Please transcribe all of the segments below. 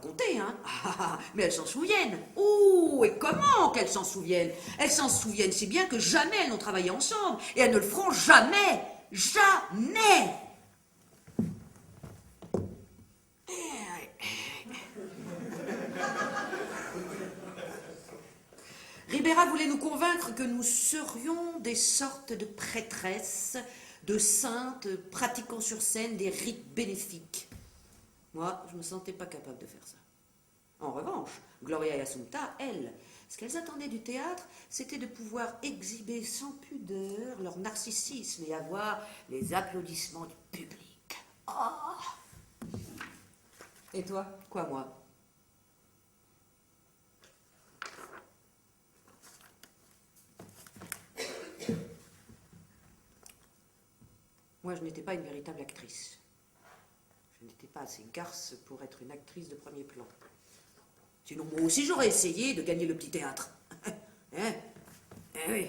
raconter, hein. Mais elles s'en souviennent. Oh, et comment qu'elles s'en souviennent? Elles s'en souviennent si bien que jamais elles n'ont travaillé ensemble. Et elles ne le feront jamais. Jamais. Ribera voulait nous convaincre que nous serions des sortes de prêtresses, de saintes, pratiquant sur scène des rites bénéfiques. Moi, je ne me sentais pas capable de faire ça. En revanche, Gloria et Assunta, elles, ce qu'elles attendaient du théâtre, c'était de pouvoir exhiber sans pudeur leur narcissisme et avoir les applaudissements du public. Oh! Et toi? Quoi, moi? Moi, je n'étais pas une véritable actrice. Je n'étais pas assez garce pour être une actrice de premier plan. Sinon, moi aussi, j'aurais essayé de gagner le petit théâtre. Hein? Eh oui,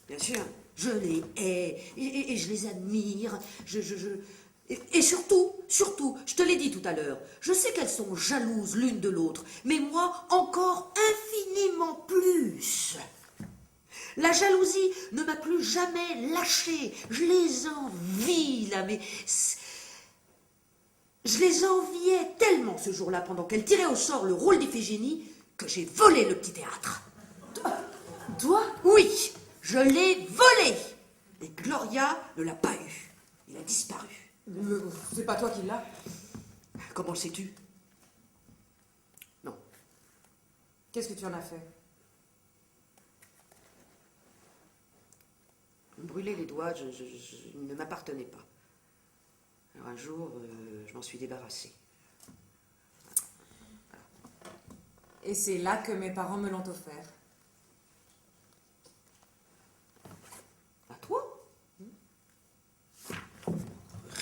bien sûr. Je les hais et je les admire. Et surtout, je te l'ai dit tout à l'heure, je sais qu'elles sont jalouses l'une de l'autre, mais moi, encore infiniment plus. La jalousie ne m'a plus jamais lâchée. Je les envie, là, mais... Je les enviais tellement ce jour-là, pendant qu'elles tiraient au sort le rôle d'Iphigénie, que j'ai volé le petit théâtre. Toi? Oui, je l'ai volé. Et Gloria ne l'a pas eu. Il a disparu. C'est pas toi qui l'as? Comment le sais-tu? Non. Qu'est-ce que tu en as fait? Brûler les doigts, il ne m'appartenait pas. Alors un jour, je m'en suis débarrassée. Et c'est là que mes parents me l'ont offert. À toi?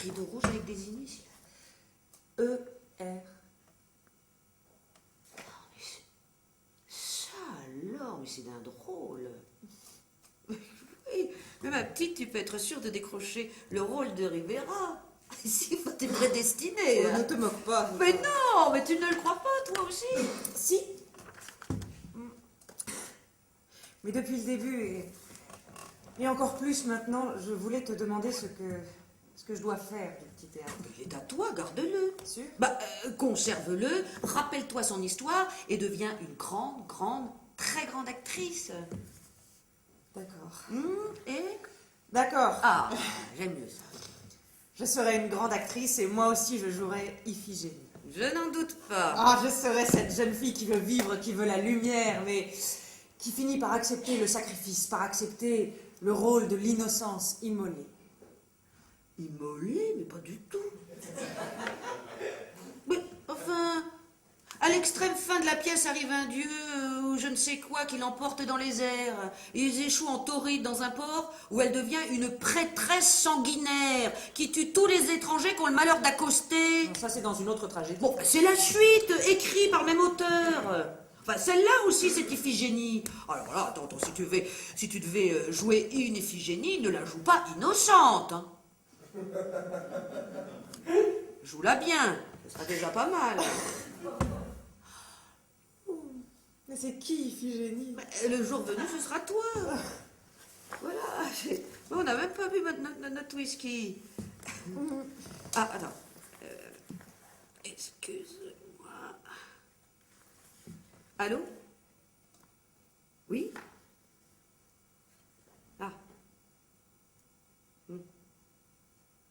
Rideau rouge avec des initiales. E-R. Ça alors, mais c'est d'un drôle. Oui, mais ma petite, tu peux être sûre de décrocher le rôle de Ribera. Si, t'es prédestinée. Ne te moque pas. Mais non, mais tu ne le crois pas, toi aussi. Si. Mais depuis le début, et encore plus maintenant, je voulais te demander ce que je dois faire du petit théâtre. Il est à toi, garde-le. Sûr? Bah, conserve-le, rappelle-toi son histoire et deviens une grande, très grande actrice. D'accord. Et D'accord. Ah, j'aime mieux ça. Je serai une grande actrice et moi aussi je jouerai Iphigénie. Je n'en doute pas. Ah, je serai cette jeune fille qui veut vivre, qui veut la lumière, mais qui finit par accepter le sacrifice, par accepter le rôle de l'innocence immolée. Immolé, mais pas du tout. Mais enfin, à l'extrême fin de la pièce arrive un dieu ou je ne sais quoi qui l'emporte dans les airs. Et ils échouent en tauride dans un port où elle devient une prêtresse sanguinaire qui tue tous les étrangers qui ont le malheur d'accoster. Non, ça c'est dans une autre tragédie. Bon, c'est la suite, écrite par le même auteur. Enfin, celle-là aussi, c'est Iphigénie. Alors là, attends, si tu devais jouer une Iphigénie, ne la joue pas innocente. Hein. Joue-la bien, ce sera déjà pas mal. Mais c'est qui Iphigénie? Le jour venu, ce sera toi. Voilà. On n'a même pas bu notre whisky. Ah, attends. Excuse-moi. Allô? Oui? Ah.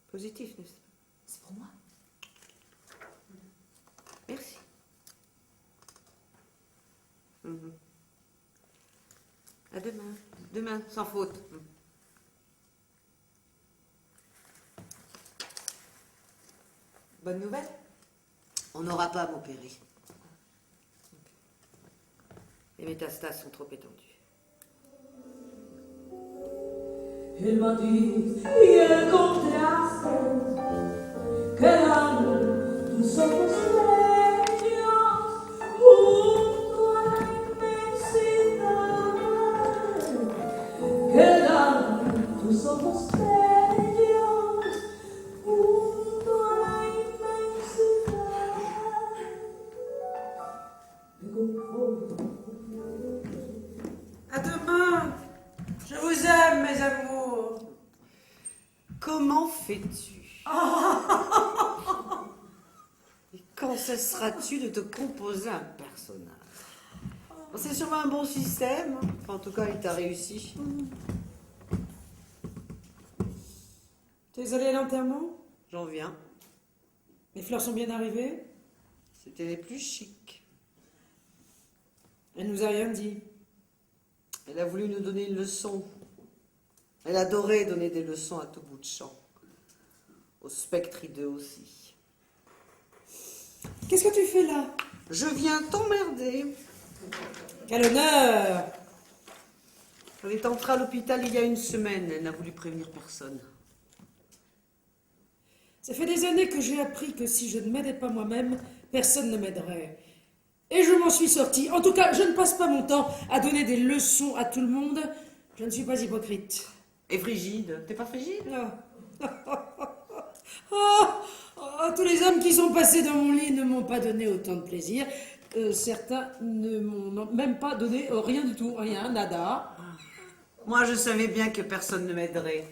Positif, n'est-ce pas? C'est pour moi. Merci. À demain. Demain, sans faute. Bonne nouvelle? On n'aura pas à m'opérer. Les métastases sont trop étendues. El matiz y el contraste quedan tus ojos bellos junto a la inmensidad. Quedan tus ojos bellos junto a la inmensidad. quand cesseras-tu de te composer un personnage? Bon, c'est sûrement un bon système. Enfin, en tout cas, il t'a réussi. T'es allé à l'enterrement? J'en viens. Les fleurs sont bien arrivées? C'était les plus chics. Elle nous a rien dit. Elle a voulu nous donner une leçon. Elle adorait donner des leçons à tout bout de champ. Au spectre hideux aussi. Qu'est-ce que tu fais là? Je viens t'emmerder. Quel honneur! Elle est entrée à l'hôpital il y a une semaine. Elle n'a voulu prévenir personne. Ça fait des années que j'ai appris que si je ne m'aidais pas moi-même, personne ne m'aiderait. Et je m'en suis sortie. En tout cas, je ne passe pas mon temps à donner des leçons à tout le monde. Je ne suis pas hypocrite. Et frigide? T'es pas frigide? Non. Oh, tous les hommes qui sont passés dans mon lit ne m'ont pas donné autant de plaisir. Certains ne m'ont même pas donné rien du tout. Rien, nada. Moi, je savais bien que personne ne m'aiderait.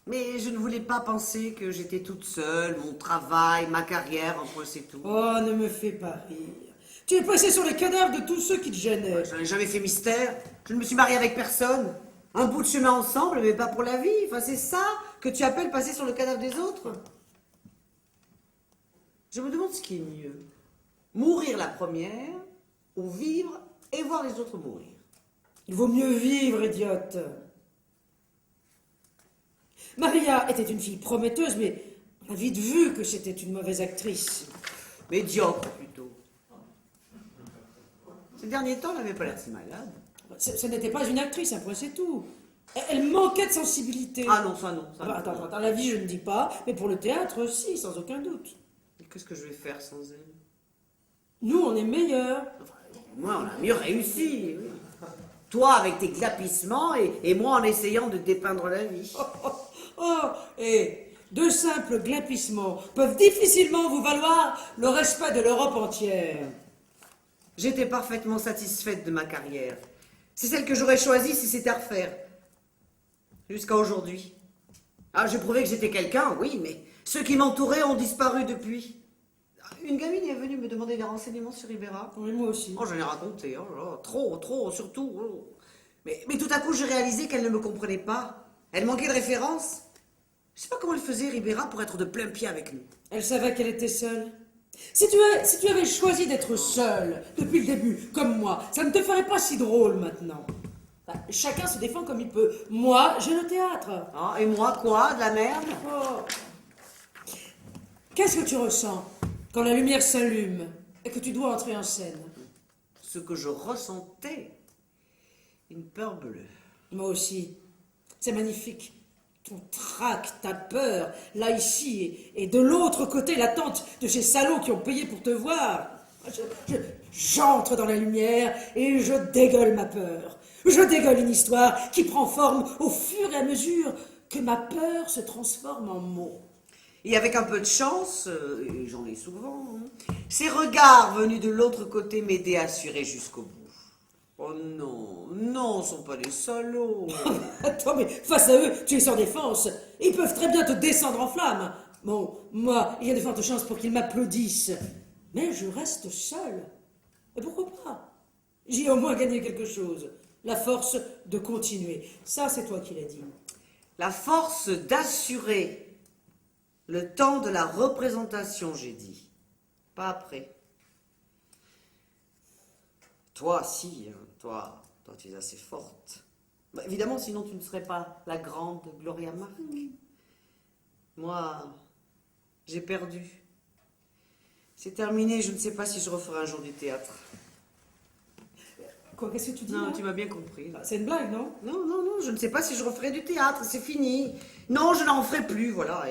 Mais je ne voulais pas penser que j'étais toute seule, mon travail, ma carrière, enfin c'est tout. Oh, ne me fais pas rire. Tu es passé sur les cadavres de tous ceux qui te gênaient. J'en ai jamais fait mystère. Je ne me suis mariée avec personne. Un bout de chemin ensemble, mais pas pour la vie. Enfin, c'est ça que tu appelles passer sur le cadavre des autres? Je me demande ce qui est mieux. Mourir la première, ou vivre et voir les autres mourir. Il vaut mieux vivre, idiote. Maria était une fille prometteuse, mais on a vite vu que c'était une mauvaise actrice. Médiocre, plutôt. Ces derniers temps, elle n'avait pas l'air si malade. Ce n'était pas une actrice, un point c'est tout. Elle manquait de sensibilité. Ah non, ça non. Ça non. Attends, la vie je ne dis pas, mais pour le théâtre, si, sans aucun doute. Et qu'est-ce que je vais faire sans elle? Nous, on est meilleurs. Enfin, moi, on a mieux réussi. Oui. Toi, avec tes glapissements, et moi, en essayant de dépeindre la vie. Et deux simples glapissements peuvent difficilement vous valoir le respect de l'Europe entière. J'étais parfaitement satisfaite de ma carrière. C'est celle que j'aurais choisie si c'était à refaire. Jusqu'à aujourd'hui. Ah, j'ai prouvé que j'étais quelqu'un, oui, mais ceux qui m'entouraient ont disparu depuis. Une gamine est venue me demander des renseignements sur Ribera. Oui, moi aussi. Oh, j'en ai raconté, oh, là là, trop, surtout. Oh. Mais tout à coup, j'ai réalisé qu'elle ne me comprenait pas. Elle manquait de référence. Je sais pas comment elle faisait, Ribera, pour être de plein pied avec nous. Elle savait qu'elle était seule. Si tu avais choisi d'être seule depuis le début, comme moi, ça ne te ferait pas si drôle maintenant. Enfin, chacun se défend comme il peut. Moi, j'ai le théâtre. Ah, et moi, quoi? De la merde? Oh. Qu'est-ce que tu ressens quand la lumière s'allume et que tu dois entrer en scène? Ce que je ressentais, une peur bleue. Moi aussi. C'est magnifique. Ton trac, ta peur, là ici, et de l'autre côté, l'attente de ces salauds qui ont payé pour te voir. J'entre dans la lumière et je dégueule ma peur. Je dégueule une histoire qui prend forme au fur et à mesure que ma peur se transforme en mots. Et avec un peu de chance, et j'en ai souvent, hein, ces regards venus de l'autre côté m'aidaient à assurer jusqu'au bout. Oh non, ce sont pas des salauds. Attends, mais face à eux, tu es sans défense. Ils peuvent très bien te descendre en flammes. Bon, moi, il y a de fortes chances pour qu'ils m'applaudissent. Mais je reste seule. Et pourquoi pas? J'ai au moins gagné quelque chose. La force de continuer. Ça, c'est toi qui l'as dit. La force d'assurer le temps de la représentation, j'ai dit. Pas après. Toi, si, hein, toi, tu es assez forte. Bah, évidemment, sinon tu ne serais pas la grande Gloria Marc. Moi, j'ai perdu. C'est terminé, je ne sais pas si je referai un jour du théâtre. Quoi, qu'est-ce que tu dis Non, là? tu m'as bien compris. C'est une blague, non? Non, je ne sais pas si je referai du théâtre, c'est fini. Non, je n'en ferai plus, voilà.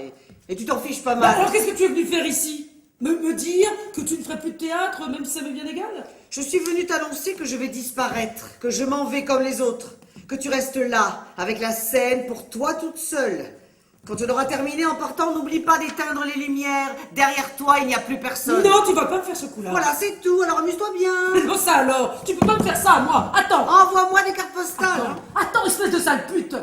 Et tu t'en fiches pas Bah, mal. alors qu'est-ce que tu es venu faire ici? Me dire que tu ne ferais plus de théâtre, même si ça m'est bien égal? Je suis venue t'annoncer que je vais disparaître, que je m'en vais comme les autres, que tu restes là, avec la scène pour toi toute seule. Quand tu l'auras terminé en partant, n'oublie pas d'éteindre les lumières. Derrière toi, il n'y a plus personne. Non, tu vas pas me faire ce coup-là. Voilà, c'est tout, alors amuse-toi bien. Non, ça alors, tu peux pas me faire ça à moi. Attends. Envoie-moi des cartes postales. Attends, espèce de sale pute.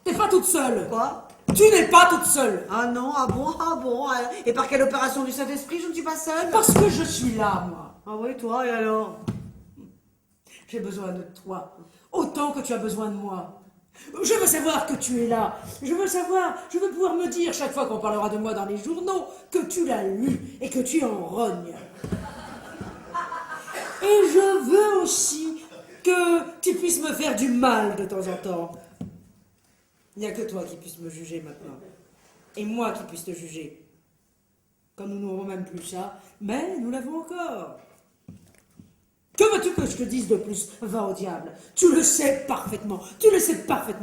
T'es pas toute seule. Quoi? Tu n'es pas toute seule. Ah non, ah bon. Et par quelle opération du Saint-Esprit je ne suis pas seule? Parce que je suis là, moi. Ah oui, toi, et alors? J'ai besoin de toi, autant que tu as besoin de moi. Je veux savoir que tu es là. Je veux pouvoir me dire chaque fois qu'on parlera de moi dans les journaux que tu l'as lu et que tu en rognes. Et je veux aussi que tu puisses me faire du mal de temps en temps. Il n'y a que toi qui puisses me juger maintenant. Et moi qui puisse te juger. Comme nous n'aurons même plus ça, mais nous l'avons encore. Que veux-tu que je te dise de plus? Va au diable. Tu le sais parfaitement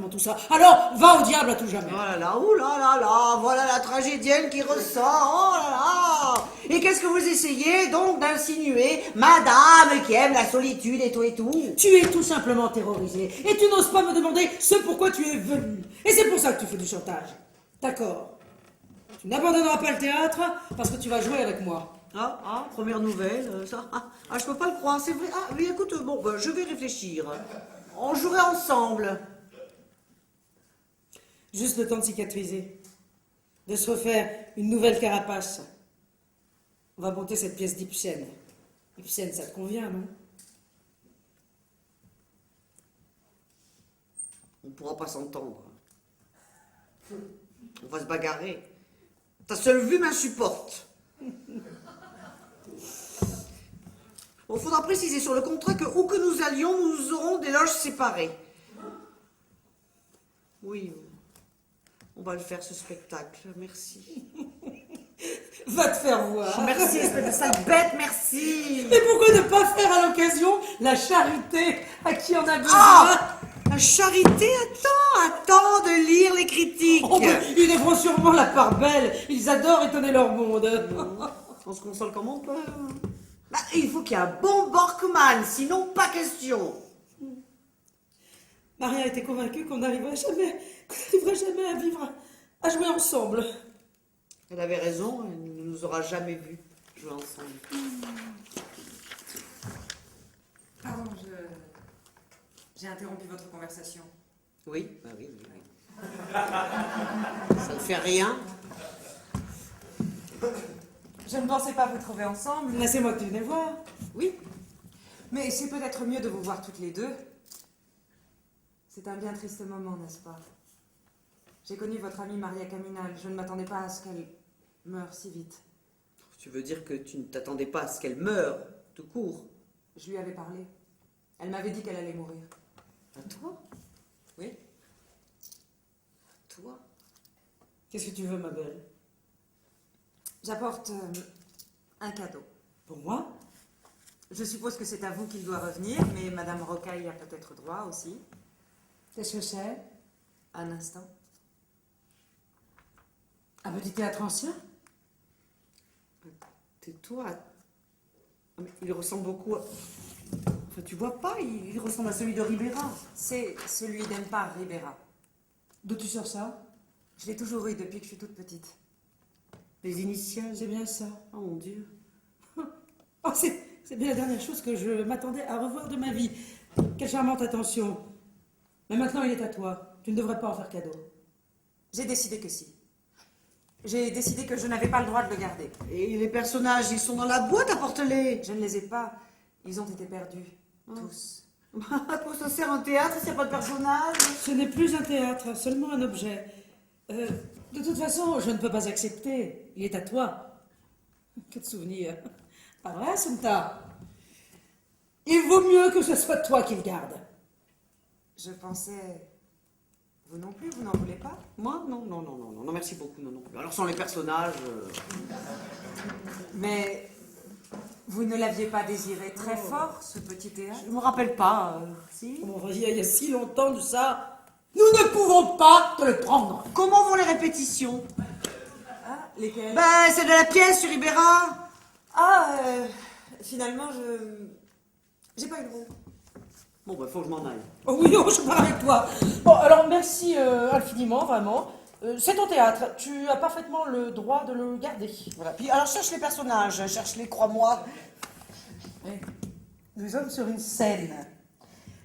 tout ça. Alors, va au diable à tout jamais. Oh là là, ouh là là, voilà la tragédienne qui ressort, oh là là. Et qu'est-ce que vous essayez donc d'insinuer, madame qui aime la solitude et tout et tout? Tu es tout simplement terrorisé. Et tu n'oses pas me demander ce pourquoi tu es venu. Et c'est pour ça que tu fais du chantage. D'accord. Tu n'abandonneras pas le théâtre parce que tu vas jouer avec moi. Première nouvelle, ça. Je peux pas le croire, c'est vrai. Ah, oui, écoute, bon, je vais réfléchir. On jouerait ensemble. Juste le temps de cicatriser. De se refaire une nouvelle carapace. On va monter cette pièce d'Ibsen. Ibsen, ça te convient, non? On pourra pas s'entendre. On va se bagarrer. Ta seule vue m'insupporte. Bon, faudra préciser sur le contrat que où que nous allions, nous aurons des loges séparées. Oui, on va le faire ce spectacle, merci. Va te faire voir. Merci, espèce de sale bête, merci. Et pourquoi ne pas faire à l'occasion la charité à qui on a besoin? La charité, attends de lire les critiques. Oh, ils devront sûrement la part belle. Ils adorent étonner leur monde. On se console comme on peut. Il faut qu'il y ait un bon Borkman, sinon pas question. Maria était convaincue qu'on n'arriverait jamais à vivre, à jouer ensemble. Elle avait raison, elle ne nous aura jamais vus jouer ensemble. Pardon, j'ai interrompu votre conversation. Oui. Ça ne fait rien. Je ne pensais pas vous trouver ensemble. Là, c'est moi que tu venais voir. Oui. Mais c'est peut-être mieux de vous voir toutes les deux. C'est un bien triste moment, n'est-ce pas? J'ai connu votre amie Maria Caminal. Je ne m'attendais pas à ce qu'elle meure si vite. Tu veux dire que tu ne t'attendais pas à ce qu'elle meure, tout court? Je lui avais parlé. Elle m'avait dit qu'elle allait mourir. À toi? Oui. Toi? Qu'est-ce que tu veux, ma belle? J'apporte un cadeau. Pour moi? Je suppose que c'est à vous qu'il doit revenir, mais Madame Rocaille a peut-être droit aussi. Qu'est-ce que c'est? Un instant. Un petit théâtre ancien? Tais-toi. Mais il ressemble beaucoup à... Enfin, tu vois pas, il ressemble à celui de Ribera. C'est celui d'Empar Ribera. D'où tu sors ça? Je l'ai toujours eu depuis que je suis toute petite. Les initiales. C'est bien ça. Oh mon Dieu. Oh, c'est bien la dernière chose que je m'attendais à revoir de ma vie. Quelle charmante attention. Mais maintenant, il est à toi. Tu ne devrais pas en faire cadeau. J'ai décidé que si. J'ai décidé que je n'avais pas le droit de le garder. Et les personnages, ils sont dans la boîte, apporte-les. Je ne les ai pas. Ils ont été perdus. Tous. À quoi ça sert un théâtre s'il n'y a pas de personnage? Ce n'est plus un théâtre, seulement un objet. De toute façon, je ne peux pas accepter. Il est à toi. Quel souvenir. Pas vrai, Sumta? Il vaut mieux que ce soit toi qui le garde. Je pensais... Vous non plus, vous n'en voulez pas? Moi? Non, merci beaucoup, non. Alors sans les personnages... Mais... Vous ne l'aviez pas désiré très fort, ce petit théâtre? Je ne me rappelle pas, si. Oh, il y a si longtemps de ça. Nous ne pouvons pas te le prendre. Comment vont les répétitions? Ah, lesquels? C'est de la pièce sur Ribera. Finalement, j'ai pas eu le rôle. Bon, faut que je m'en aille. Oh oui, je parle avec toi. Bon, alors merci infiniment, vraiment. C'est ton théâtre. Tu as parfaitement le droit de le garder. Voilà. Puis alors cherche les personnages, cherche-les, crois-moi. Nous sommes sur une scène.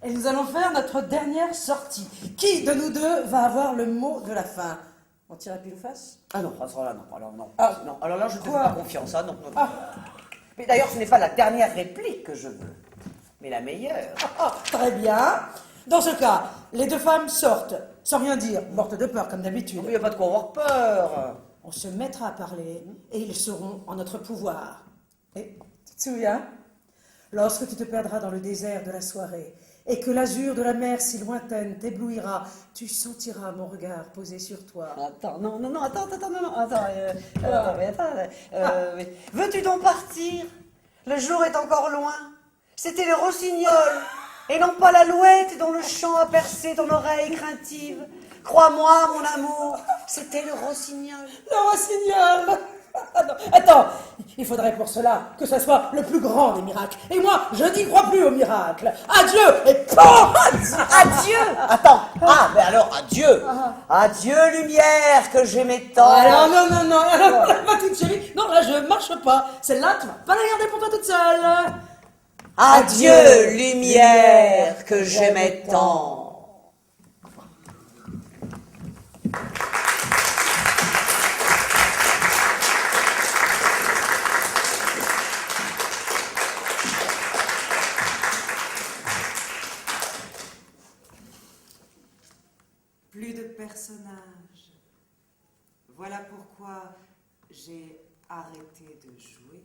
Et nous allons faire notre dernière sortie. Qui de nous deux va avoir le mot de la fin? On tire à pile ou face? Ah non, alors là, non, alors non. Ah. Non, alors là, je ne te fais Quoi? pas confiance, hein, non, non. Mais d'ailleurs, ce n'est pas la dernière réplique que je veux, mais la meilleure. Ah, très bien. Dans ce cas, les deux femmes sortent, sans rien dire, mortes de peur comme d'habitude. Il n'y a pas de quoi avoir peur. On se mettra à parler et ils seront en notre pouvoir. Et tu te souviens? Lorsque tu te perdras dans le désert de la soirée et que l'azur de la mer si lointaine t'éblouira, tu sentiras mon regard posé sur toi. Attends, non, attends, mais veux-tu donc partir? Le jour est encore loin. C'était le rossignol, et non pas l'alouette dont le chant a percé ton oreille craintive. Crois-moi, mon amour, c'était le rossignol. Le rossignol! Attends, il faudrait pour cela que ce soit le plus grand des miracles. Et moi, je n'y crois plus aux miracles. Adieu et PAM! Adieu. Attends, mais alors adieu. Adieu, lumière que j'aimais tant. Alors non, alors, ma petite chérie, non, là je marche pas. Celle-là, tu vas pas la garder pour toi toute seule. Adieu, lumière que j'aimais tant. Plus de personnages. Voilà pourquoi j'ai arrêté de jouer